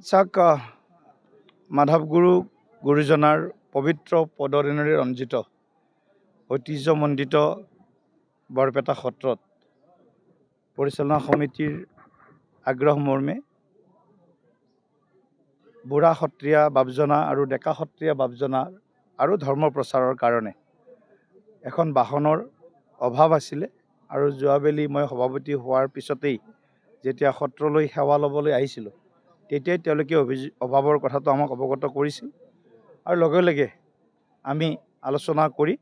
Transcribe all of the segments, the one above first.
চাওক মাধৱ গুৰুজনাৰ পবিত্ৰ পদৰেণুৰে ৰঞ্জিত ঐতিহ্যমণ্ডিত বৰপেটা সত্ৰত পৰিচালনা সমিতিৰ আগ্ৰহ মৰ্মে বুঢ়া সত্ৰীয়া বাপজনা আৰু ডেকা সত্ৰীয়া বাপজনা আৰু ধৰ্ম প্ৰচাৰৰ কাৰণে এখন বাহনৰ অভাৱ আছিলে আৰু যোৱাবেলি মই সভাপতি হোৱাৰ পিছতেই যেতিয়া সত্ৰলৈ সেৱা ল'বলৈ আহিছিলোঁ তেতিয়াই তেওঁলোকে অভাৱৰ কথাটো আমাক অৱগত কৰিছিল আৰু লগে লগে আমি আলোচনা কৰি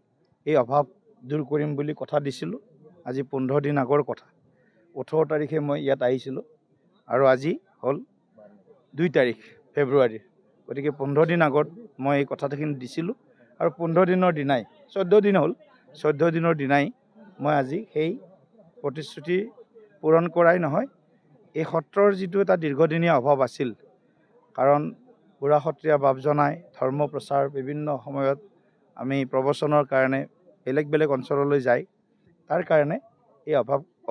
এই অভাৱ দূৰ কৰিম বুলি কথা দিছিলোঁ। আজি 15 দিন আগৰ কথা, 18 তাৰিখে মই ইয়াত আহিছিলোঁ আৰু আজি হ'ল 2 তাৰিখ ফেব্ৰুৱাৰী। গতিকে 15 দিন আগত মই এই কথাখিনি দিছিলোঁ আৰু 15 দিনৰ দিনাই 14 দিন হ'ল, 14 দিনৰ দিনাই মই আজি সেই প্ৰতিশ্ৰুতি পূৰণ কৰাই নহয়, এই সত্ৰৰ যিটো এটা দীৰ্ঘদিনীয়া অভাৱ আছিল, কাৰণ বুঢ়া সত্ৰীয়া বাপজনাই ধৰ্ম প্ৰচাৰ বিভিন্ন সময়ত আমি প্ৰবচনৰ কাৰণে বেলেগ বেলেগ অঞ্চললৈ যায়, তাৰ কাৰণে এই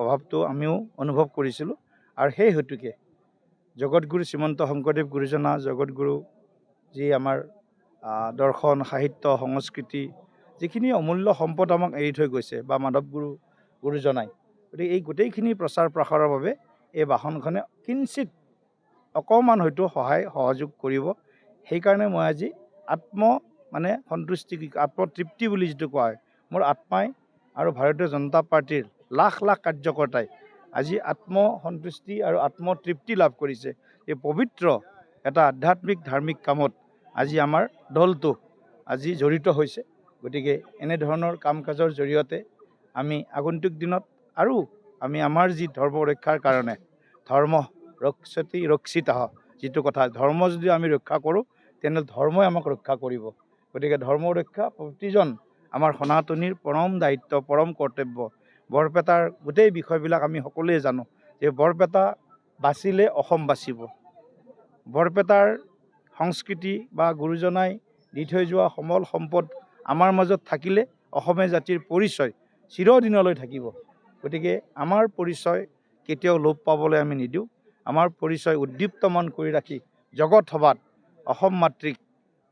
অভাৱটো আমিও অনুভৱ কৰিছিলোঁ। আৰু সেই হেতুকে জগতগুৰু শ্ৰীমন্ত শংকৰদেৱ গুৰুজনা জগতগুৰু যি আমাৰ দৰ্শন সাহিত্য সংস্কৃতি যিখিনি অমূল্য সম্পদ আমাক এৰি থৈ গৈছে বা মাধৱ গুৰুজনাই, গতিকে এই গোটেইখিনি প্ৰচাৰ প্ৰসাৰৰ বাবে এই বাহনখনে কিঞ্চিত অকণমান হয়তো সহযোগ কৰিব। সেইকাৰণে মই আজি সন্তুষ্টি আত্মতৃপ্তি বুলি যিটো কোৱা হয়, মোৰ আত্মাই আৰু ভাৰতীয় জনতা পাৰ্টীৰ লাখ লাখ কাৰ্যকৰ্তাই আজি আত্মসন্তুষ্টি আৰু আত্মতৃপ্তি লাভ কৰিছে। এই পবিত্ৰ এটা আধ্যাত্মিক ধাৰ্মিক কামত আজি আমাৰ দলটো আজি জড়িত হৈছে। গতিকে এনেধৰণৰ কাম কাজৰ জৰিয়তে আমি আগন্তুক দিনত আৰু আমি আমাৰ যি ধৰ্ম ৰক্ষাৰ কাৰণে ধৰ্ম ৰক্ষতি ৰক্ষিত যিটো কথা, ধৰ্ম যদি আমি ৰক্ষা কৰোঁ তেনেহ'লে ধৰ্মই আমাক ৰক্ষা কৰিব। গতিকে ধৰ্ম ৰক্ষা প্ৰতিজন আমাৰ সনাতনীৰ পৰম দায়িত্ব, পৰম কৰ্তব্য। বৰপেটাৰ গোটেই বিষয়বিলাক আমি সকলোৱে জানো যে বৰপেটা বাচিলে অসম বাচিব। বৰপেটাৰ সংস্কৃতি বা গুৰুজনাই দি থৈ যোৱা সমল সম্পদ আমাৰ মাজত থাকিলে অসমীয়া জাতিৰ পৰিচয় চিৰদিনলৈ থাকিব। গতিকে আমাৰ পৰিচয় কেতিয়াও লোপ পাবলৈ আমি নিদিওঁ। আমাৰ পৰিচয় উদ্দীপ্তমান কৰি ৰাখি জগত সভাত অসম মাতৃক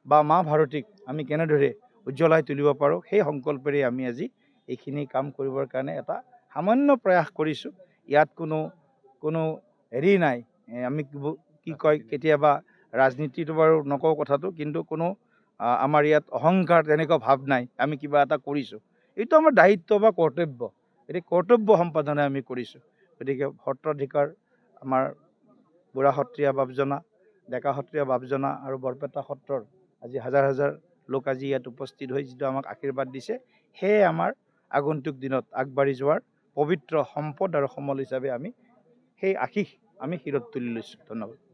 বা মা ভাৰতীক আমি কেনেদৰে উজ্জ্বলাই তুলিব পাৰোঁ, সেই সংকল্পেৰে আমি আজি এইখিনি কাম কৰিবৰ কাৰণে এটা সামান্য প্ৰয়াস কৰিছোঁ। ইয়াত কোনো হেৰি নাই, আমি কি কয় কেতিয়াবা ৰাজনীতিটো বাৰু নকওঁ কথাটো, কিন্তু কোনো আমাৰ ইয়াত অহংকাৰ তেনেকুৱা ভাৱ নাই, আমি কিবা এটা কৰিছোঁ। এইটো আমাৰ দায়িত্ব বা কৰ্তব্য, এই কৰ্তব্য সম্পাদনে আমি কৰিছোঁ। গতিকে সত্ৰাধিকাৰ আমাৰ বুঢ়া সত্ৰীয়া বাপজনা, ডেকা সত্ৰীয়া বাপজনা আৰু বৰপেটা সত্ৰৰ আজি হাজাৰ হাজাৰ লোক আজি ইয়াত উপস্থিত হৈ যিটো আমাক আশীৰ্বাদ দিছে, সেয়ে আমাৰ আগন্তুক দিনত আগবাঢ়ি যোৱাৰ পবিত্ৰ সম্পদ আৰু সমল হিচাপে আমি সেই আশীষ আমি শিৰত তুলি লৈছোঁ। ধন্যবাদ।